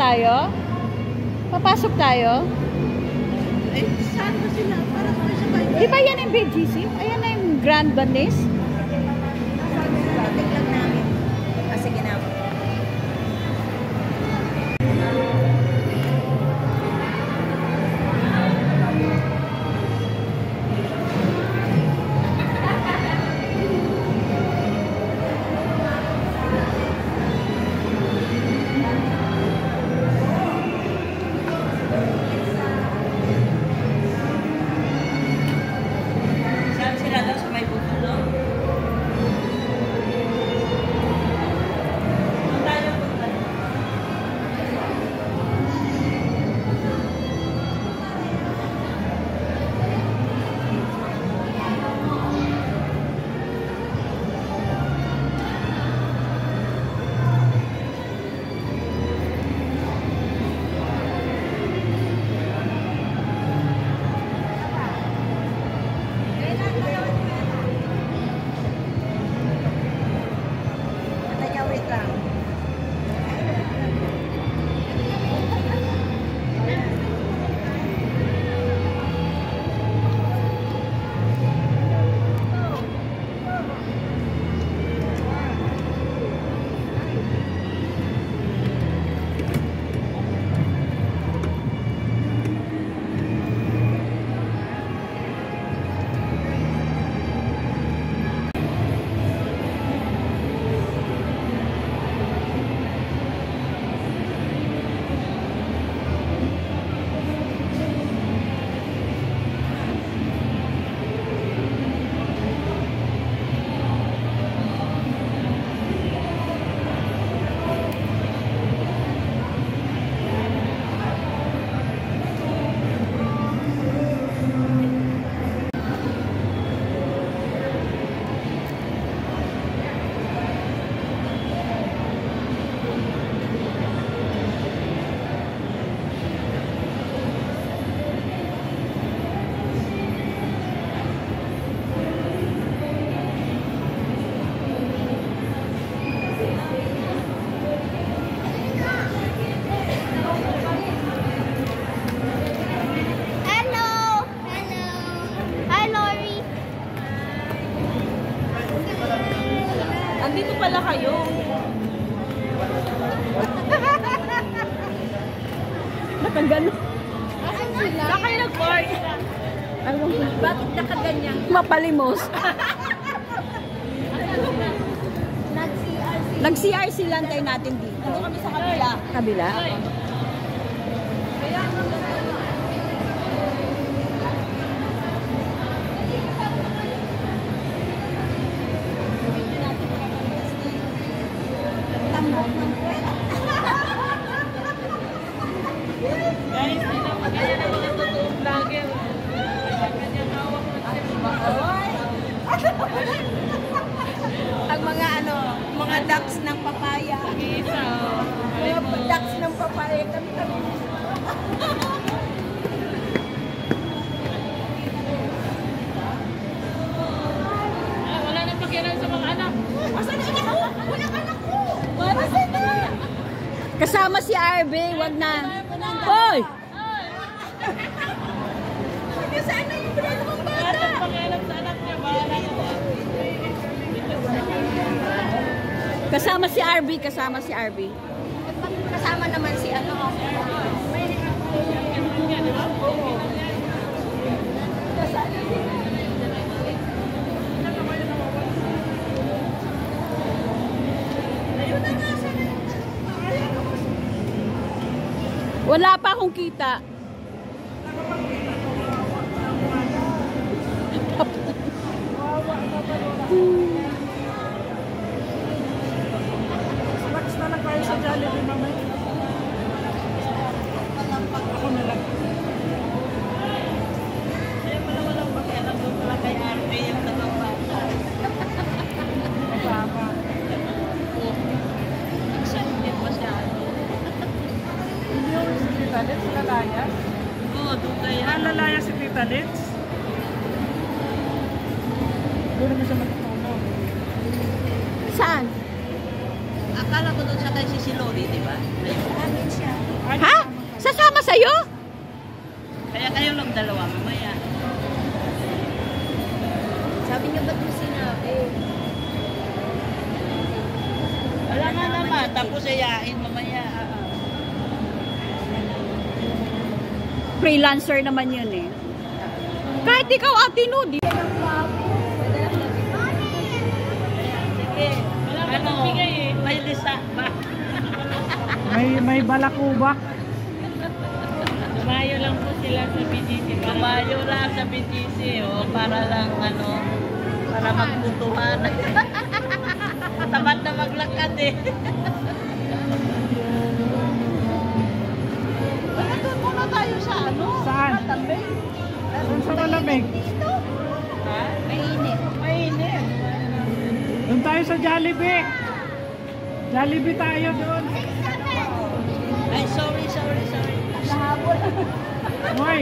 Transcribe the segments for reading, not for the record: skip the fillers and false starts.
tayo? Papasok tayo? Eh, saan ba sila? Para sa sabay. Di ba yan yung BGC? Ayan na yung Grand Venice. Tignan namin. Ah, sige na. Andito pala kayo. Natanggal. Saan kayo nag-park? Bakit nakaganyan? Mapalimos. Nag-CRC lang tayo natin dito. Ano kami sa kabila? Kabila? Guys, hindi na maganda na mga totoong vlogger. Kanyang hawak ang mga mga ducks ng papaya. Isa, mga ducks ng papaya. Kami. Wala nang pakialam sa mga anak. Asan na anak ko? Wala anak ko. Asan na? Kasama si RB, wag na. Hoy! Saan na yung brand ng bata? Pakialam sa anak niya. Kasama si RB, kasama si RB. Kasama naman si Wala pa akong kita. Max na lang kayo sa Jollibee, mamay. Ako na lang. Kaya pala walang pakialam doon pala kay Arte yung tatang bata. Masama. Excited masyado. Hindi yung si Tita Litz, lalayas? Oo, doon kaya. Lalayas si Tita Litz? Doon naman siya matutulog. Saan? Akala ko doon siya kay si Lori, di ba? Amin siya. sa'yo? Kaya kayo lang dalawa mamaya. Sabi niya ba't mo sinabi? Wala nga naman, tapos ayain mamaya. Freelancer naman yun eh. Kahit ikaw, Ate Nudi. Sige, ano, may lisa ba? May balakubak. Tumayo lang po sila sa BGC. Tumayo lang sa BGC, oh, para lang ano, para magputuhan. Tamad na maglakad eh. Doon muna tayo sa ano? Saan? Malamig. Saan sa malamig? Ha? Mainit. Mainit. Doon tayo sa Jollibee. Jollibee tayo doon. Ay, sorry. Nahabol. Hoy,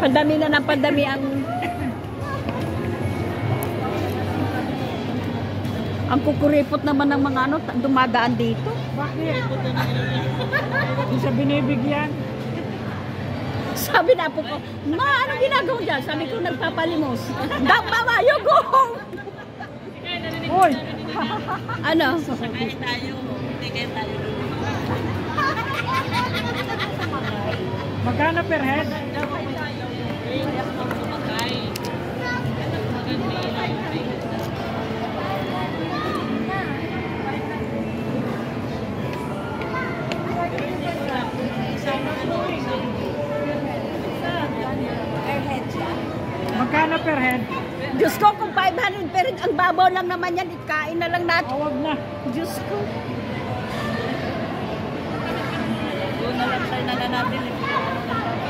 Pandami na ng pandami ang kukuripot naman ng mga ano, dumadaan dito. bakit? Hindi siya binibigyan. Sabi na po ko, ma, ano ginagawa dyan? Sabi ko, nagpapalimos. Mama, you go home! Hoy, Ano? Sakay tayo. Tigay tayo. magkano per head? Magkano per head? Diyos ko, kung 500 pero ang babaw lang naman yan, ikain na lang natin. Awag na. Diyos ko. Doon na lang tayo na natin.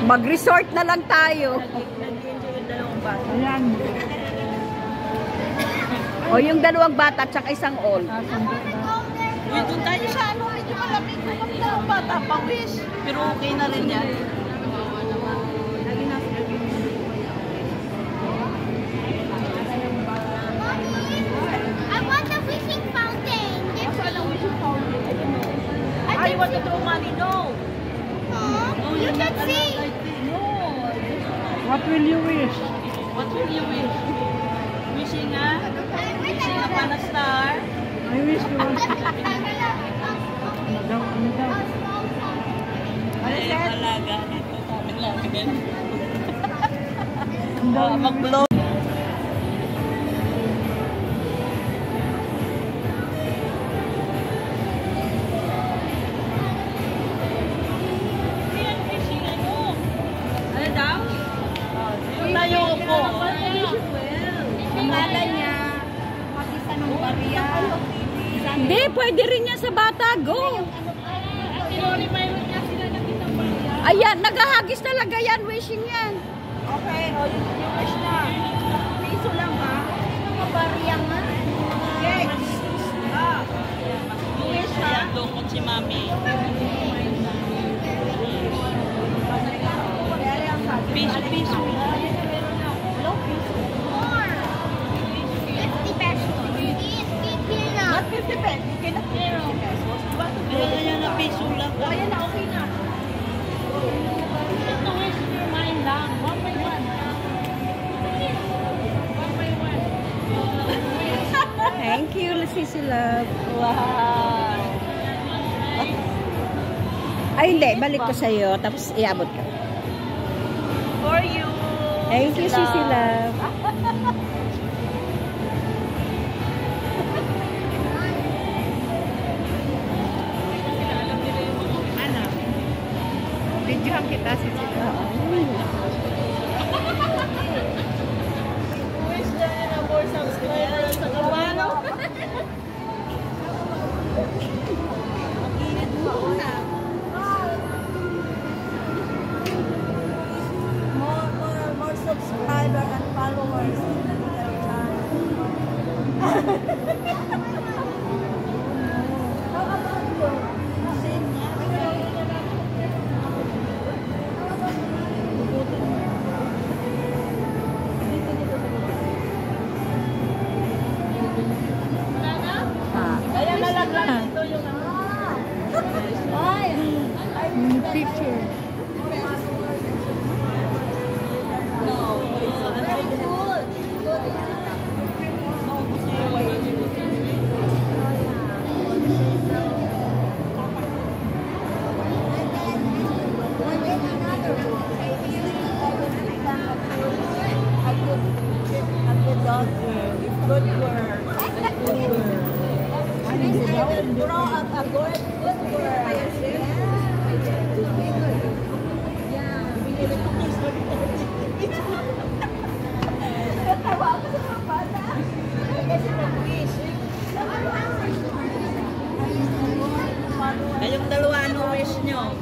Mag-resort na lang tayo. Nag-enjoy yung dalawang bata. Ayan. O yung dalawang bata at saka isang old. Uy, doon tayo sa ano, medyo malamig. Yung dalawang bata, pawis. Pero okay na rin yan. I want the wishing fountain. I want to throw money, no. You can see. What will you wish? What will you wish? Wishing upon a star. I wish you was... Ano daw? Ano daw? Ay, talaga. Ito kami lang. Ang daw? Mag-blow. Ano daw? Tayo po. Pangalan niya. Mabisa ng bariya. Hindi, pwede rin yan sa bata. Go! Ayan, naghahagis talaga yan. Wishing yan. Okay, o yung wish na. Piso lang ha. Mga bariya nga. Yes. Wish na. Lungkot si mami. Piso. Hello, piso. More. 50 pesos. Eat na. Not 50 pesos. Okay na 50 pesos. Kaya yan na piso lang. Ayan na, okay na. Ito wish in your mind lang. One by one. Thank you, Sisi Love. Wow. Ay, hindi. Balik ko sa'yo. Tapos iabot ka. For you. Thank you, Sisi Love. Ano? Videohan kita si Tita. Wish na yun ang more subscribers sa kabano. More subscriber and followers. Picture. Good work. Grow up a good Kayong dalawa, ano wish nyo?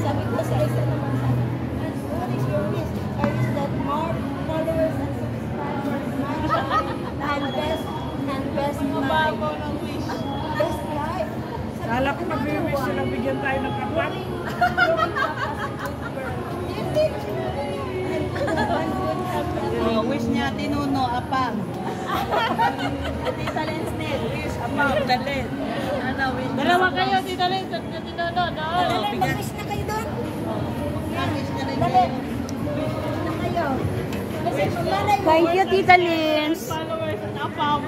Sabi ko sa isa naman sa what is your wish? I wish that more followers and subscribers and best life. ng wish. Best life. Kala ko mag-wish sila bigyan tayo ng kapat. Wish niya, Tinuno, apang. Tita Lensnet, wish Apang, dalit. Ano, wish niya? Dalawa kayo, Tita Lens at Tita Nono. Bigyan. Wish na kayo doon. Wish niya rin Dali. kayo. Na kayo. Kasi malay mo. Thank you, Tita Lens. Followers at apam.